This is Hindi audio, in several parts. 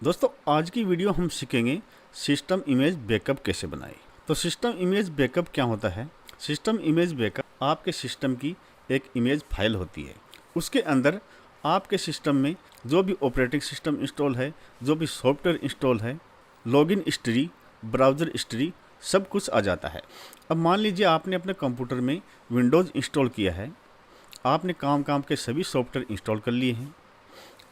दोस्तों आज की वीडियो हम सीखेंगे सिस्टम इमेज बैकअप कैसे बनाएं। तो सिस्टम इमेज बैकअप क्या होता है? सिस्टम इमेज बैकअप आपके सिस्टम की एक इमेज फाइल होती है। उसके अंदर आपके सिस्टम में जो भी ऑपरेटिंग सिस्टम इंस्टॉल है, जो भी सॉफ्टवेयर इंस्टॉल है, लॉगिन हिस्ट्री, ब्राउज़र हिस्ट्री, सब कुछ आ जाता है। अब मान लीजिए आपने अपने कंप्यूटर में विंडोज़ इंस्टॉल किया है, आपने काम काम के सभी सॉफ्टवेयर इंस्टॉल कर लिए हैं।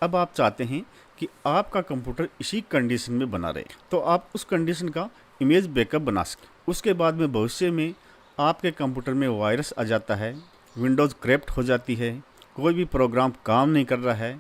अब आप चाहते हैं कि आपका कंप्यूटर इसी कंडीशन में बना रहे, तो आप उस कंडीशन का इमेज बैकअप बना सकें। उसके बाद में भविष्य में आपके कंप्यूटर में वायरस आ जाता है, विंडोज़ क्रैप्ट हो जाती है, कोई भी प्रोग्राम काम नहीं कर रहा है,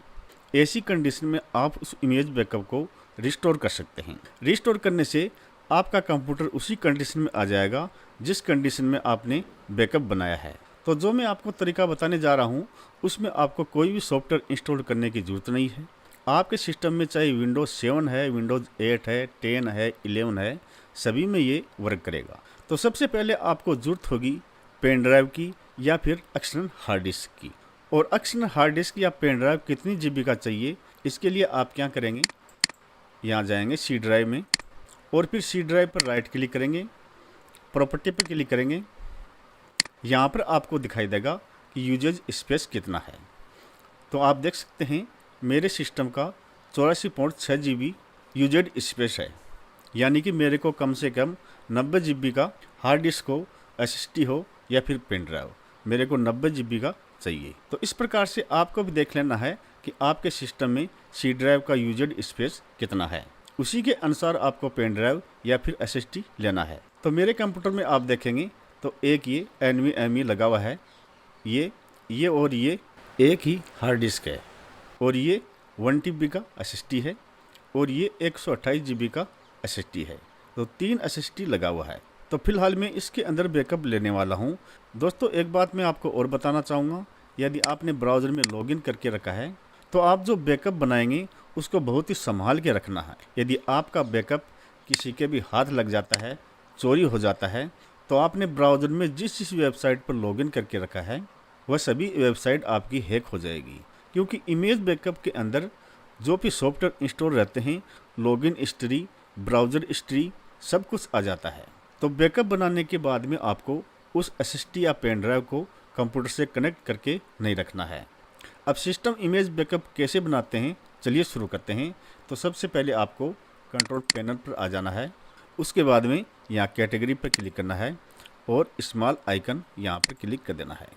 ऐसी कंडीशन में आप उस इमेज बैकअप को रिस्टोर कर सकते हैं। रिस्टोर करने से आपका कंप्यूटर उसी कंडीशन में आ जाएगा जिस कंडीशन में आपने बैकअप बनाया है। तो जो मैं आपको तरीका बताने जा रहा हूँ उसमें आपको कोई भी सॉफ्टवेयर इंस्टॉल करने की ज़रूरत नहीं है। आपके सिस्टम में चाहे विंडोज़ 7 है, विंडोज़ 8 है, 10 है, 11 है, सभी में ये वर्क करेगा। तो सबसे पहले आपको ज़रूरत होगी पेन ड्राइव की या फिर एक्सटर्नल हार्ड डिस्क की। और एक्सटर्नल हार्ड डिस्क या पेन ड्राइव कितनी जीबी का चाहिए, इसके लिए आप क्या करेंगे, यहाँ जाएंगे सी ड्राइव में और फिर सी ड्राइव पर राइट क्लिक करेंगे, प्रॉपर्टी पर क्लिक करेंगे। यहाँ पर आपको दिखाई देगा कि यूजेज स्पेस कितना है। तो आप देख सकते हैं मेरे सिस्टम का 84.6 GB यूजेड स्पेस है, यानी कि मेरे को कम से कम 90 GB का हार्ड डिस्क हो, SSD हो या फिर पेन ड्राइव, मेरे को 90 GB का चाहिए। तो इस प्रकार से आपको भी देख लेना है कि आपके सिस्टम में सी ड्राइव का यूजेड स्पेस कितना है, उसी के अनुसार आपको पेन ड्राइव या फिर SSD लेना है। तो मेरे कंप्यूटर में आप देखेंगे तो एक ये NVMe लगा हुआ है, ये और ये एक ही हार्ड डिस्क है, और ये 1 TB का SSD है, और ये 128 GB का SSD है। तो 3 SSD लगा हुआ है। तो फिलहाल मैं इसके अंदर बैकअप लेने वाला हूँ। दोस्तों एक बात मैं आपको और बताना चाहूँगा, यदि आपने ब्राउज़र में लॉगिन करके रखा है तो आप जो बैकअप बनाएंगे उसको बहुत ही संभाल के रखना है। यदि आपका बैकअप किसी के भी हाथ लग जाता है, चोरी हो जाता है, तो आपने ब्राउज़र में जिस वेबसाइट पर लॉगिन करके रखा है वह सभी वेबसाइट आपकी हैक हो जाएगी। क्योंकि इमेज बैकअप के अंदर जो भी सॉफ्टवेयर इंस्टॉल रहते हैं, लॉगिन हिस्ट्री, ब्राउज़र हिस्ट्री, सब कुछ आ जाता है। तो बैकअप बनाने के बाद में आपको उस SSD या पेन ड्राइव को कंप्यूटर से कनेक्ट करके नहीं रखना है। अब सिस्टम इमेज बैकअप कैसे बनाते हैं, चलिए शुरू करते हैं। तो सबसे पहले आपको कंट्रोल पैनल पर आ जाना है, उसके बाद में यहाँ कैटेगरी पर क्लिक करना है और स्मॉल आइकन यहाँ पर क्लिक कर देना है।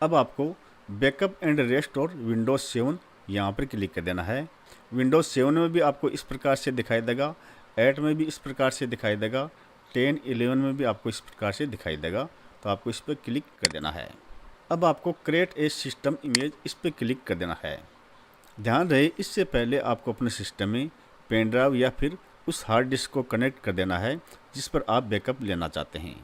अब आपको बैकअप एंड रेस्टोर विंडोज़ 7 यहाँ पर क्लिक कर देना है। विंडोज़ 7 में भी आपको इस प्रकार से दिखाई देगा, 8 में भी इस प्रकार से दिखाई देगा, 10, 11 में भी आपको इस प्रकार से दिखाई देगा। तो आपको इस पर क्लिक कर देना है। अब आपको क्रिएट ए सिस्टम इमेज, इस पर क्लिक कर देना है। ध्यान रहे इससे पहले आपको अपने सिस्टम में पेन ड्राइव या फिर उस हार्ड डिस्क को कनेक्ट कर देना है जिस पर आप बैकअप लेना चाहते हैं।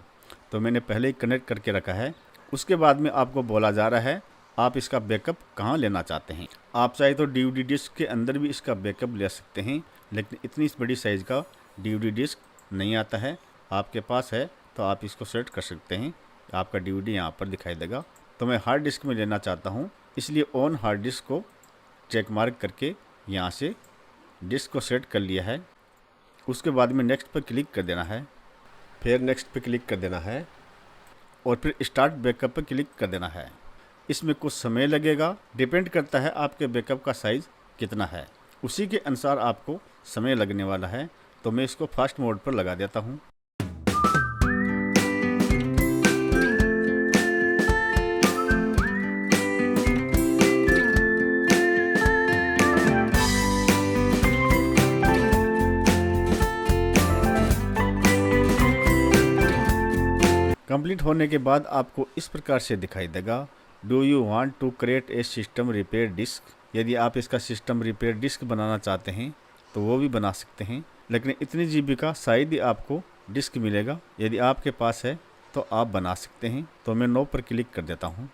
तो मैंने पहले ही कनेक्ट करके रखा है। उसके बाद में आपको बोला जा रहा है आप इसका बैकअप कहाँ लेना चाहते हैं। आप चाहे तो DVD डिस्क के अंदर भी इसका बैकअप ले सकते हैं, लेकिन इतनी बड़ी साइज़ का DVD डिस्क नहीं आता है। आपके पास है तो आप इसको सेलेक्ट कर सकते हैं, आपका DVD यहाँ पर दिखाई देगा। तो मैं हार्ड डिस्क में लेना चाहता हूँ, इसलिए ऑन हार्ड डिस्क को चेक मार्क करके यहाँ से डिस्क को सेट कर लिया है। उसके बाद में नेक्स्ट पर क्लिक कर देना है, फिर नेक्स्ट पर क्लिक कर देना है और फिर स्टार्ट बैकअप पर क्लिक कर देना है। इसमें कुछ समय लगेगा, डिपेंड करता है आपके बैकअप का साइज़ कितना है, उसी के अनुसार आपको समय लगने वाला है। तो मैं इसको फास्ट मोड पर लगा देता हूँ। कंप्लीट होने के बाद आपको इस प्रकार से दिखाई देगा, do you want to create a system repair disk. यदि आप इसका सिस्टम रिपेयर डिस्क बनाना चाहते हैं तो वो भी बना सकते हैं, लेकिन इतनी GB का शायद ही आपको डिस्क मिलेगा। यदि आपके पास है तो आप बना सकते हैं। तो मैं नो पर क्लिक कर देता हूँ।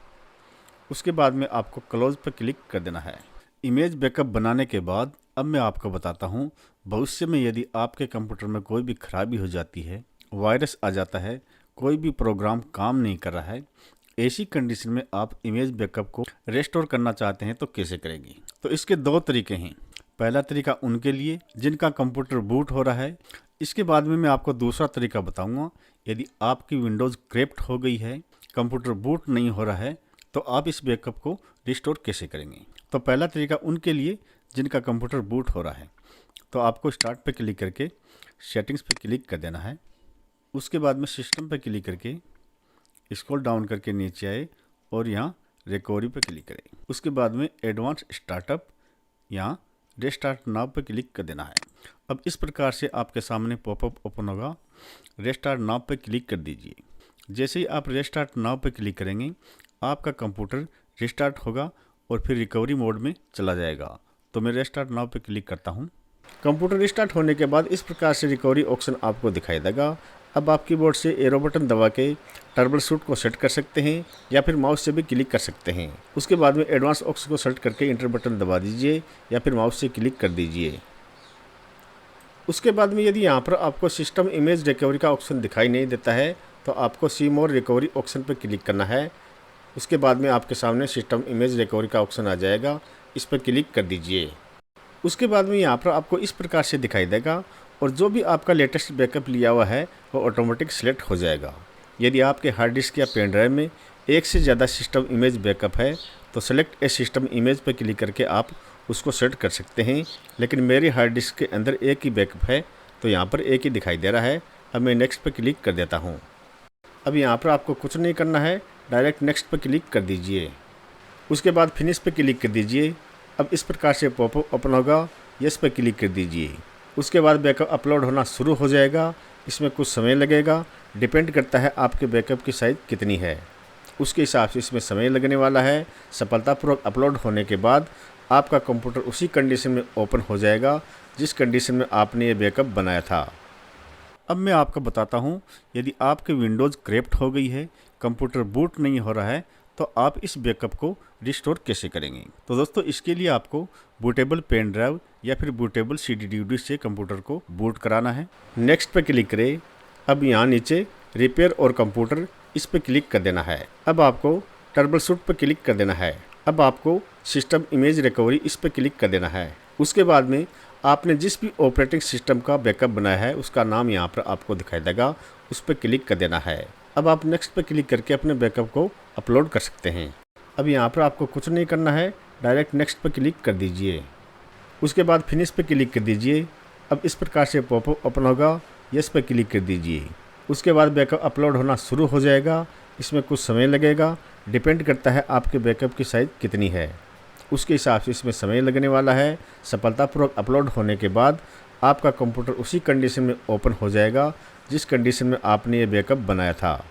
उसके बाद में आपको क्लोज पर क्लिक कर देना है। इमेज बैकअप बनाने के बाद अब मैं आपको बताता हूँ, भविष्य में यदि आपके कंप्यूटर में कोई भी खराबी हो जाती है, वायरस आ जाता है, कोई भी प्रोग्राम काम नहीं कर रहा है, ऐसी कंडीशन में आप इमेज बैकअप को रेस्टोर करना चाहते हैं तो कैसे करेंगे। तो इसके दो तरीके हैं। पहला तरीका उनके लिए जिनका कंप्यूटर बूट हो रहा है। इसके बाद में मैं आपको दूसरा तरीका बताऊंगा। यदि आपकी विंडोज़ क्रैप्ट हो गई है, कंप्यूटर बूट नहीं हो रहा है, तो आप इस बैकअप को रिस्टोर कैसे करेंगे। तो पहला तरीका उनके लिए जिनका कंप्यूटर बूट हो रहा है। तो आपको स्टार्ट पे क्लिक करके सेटिंग्स पे क्लिक कर देना है। उसके बाद में सिस्टम पे क्लिक करके स्क्रॉल डाउन करके नीचे आए और यहाँ रिकवरी पे क्लिक करें। उसके बाद में एडवांस स्टार्टअप यहाँ रेस्टार्ट नाउ पे क्लिक कर देना है। अब इस प्रकार से आपके सामने पॉपअप ओपन होगा। रेस्टार्ट नाउ पे क्लिक कर दीजिए। जैसे ही आप रेस्टार्ट नाउ पे क्लिक करेंगे, आपका कंप्यूटर रिस्टार्ट होगा और फिर रिकवरी मोड में चला जाएगा। तो मैं रेस्टार्ट नाउ पे क्लिक करता हूँ। कंप्यूटर रिस्टार्ट होने के बाद इस प्रकार से रिकवरी ऑप्शन आपको दिखाई देगा। अब आप कीबोर्ड से एरो बटन दबा के ट्रबल शूट को सेट कर सकते हैं या फिर माउस से भी क्लिक कर सकते हैं। उसके बाद में एडवांस ऑप्शन को सेलेक्ट करके इंटर बटन दबा दीजिए या फिर माउस से क्लिक कर दीजिए। उसके बाद में यदि यहाँ पर आपको सिस्टम इमेज रिकवरी का ऑप्शन दिखाई नहीं देता है, तो आपको सी मोर रिकवरी ऑप्शन पर क्लिक करना है। उसके बाद में आपके सामने सिस्टम इमेज रिकवरी का ऑप्शन आ जाएगा, इस पर क्लिक कर दीजिए। उसके बाद में यहाँ पर आपको इस प्रकार से दिखाई देगा और जो भी आपका लेटेस्ट बैकअप लिया हुआ है वो ऑटोमेटिक सिलेक्ट हो जाएगा। यदि आपके हार्ड डिस्क या पेन ड्राइव में एक से ज़्यादा सिस्टम इमेज बैकअप है, तो सेलेक्ट ए सिस्टम इमेज पर क्लिक करके आप उसको सेट कर सकते हैं। लेकिन मेरी हार्ड डिस्क के अंदर एक ही बैकअप है, तो यहाँ पर एक ही दिखाई दे रहा है। अब मैं नेक्स्ट पर क्लिक कर देता हूँ। अब यहाँ पर आपको कुछ नहीं करना है, डायरेक्ट नेक्स्ट पर क्लिक कर दीजिए। उसके बाद फिनिश पर क्लिक कर दीजिए। अब इस प्रकार से पॉपअप ओपन होगा, यस पर क्लिक कर दीजिए। उसके बाद बैकअप अपलोड होना शुरू हो जाएगा। इसमें कुछ समय लगेगा, डिपेंड करता है आपके बैकअप की साइज़ कितनी है, उसके हिसाब से इसमें समय लगने वाला है। सफलतापूर्वक अपलोड होने के बाद आपका कंप्यूटर उसी कंडीशन में ओपन हो जाएगा जिस कंडीशन में आपने ये बैकअप बनाया था। अब मैं आपको बताता हूँ, यदि आपके विंडोज़ क्रैप्ट हो गई है, कंप्यूटर बूट नहीं हो रहा है, तो आप इस बैकअप को रिस्टोर कैसे करेंगे। तो दोस्तों, इसके लिए आपको बूटेबल पेन ड्राइव या फिर बूटेबल CD DVD से कंप्यूटर को बूट कराना है। नेक्स्ट पे क्लिक करें। अब यहाँ नीचे रिपेयर और कंप्यूटर, इस पे क्लिक कर देना है। अब आपको ट्रबल शूट पे क्लिक कर देना है। अब आपको सिस्टम इमेज रिकवरी, इस पे क्लिक कर देना है। उसके बाद में आपने जिस भी ऑपरेटिंग सिस्टम का बैकअप बनाया है उसका नाम यहाँ पर आपको दिखाई देगा, उस पर क्लिक कर देना है। अब आप नेक्स्ट पे क्लिक करके अपने बैकअप को अपलोड कर सकते हैं। अब यहाँ पर आपको कुछ नहीं करना है, डायरेक्ट नेक्स्ट पे क्लिक कर दीजिए। उसके बाद फिनिश पे क्लिक कर दीजिए। अब इस प्रकार से पॉपअप ओपन होगा, यस पे क्लिक कर दीजिए। उसके बाद बैकअप अपलोड होना शुरू हो जाएगा। इसमें कुछ समय लगेगा, डिपेंड करता है आपके बैकअप की साइज़ कितनी है, उसके हिसाब से इसमें समय लगने वाला है। सफलतापूर्वक अपलोड होने के बाद आपका कंप्यूटर उसी कंडीशन में ओपन हो जाएगा जिस कंडीशन में आपने ये बैकअप बनाया था।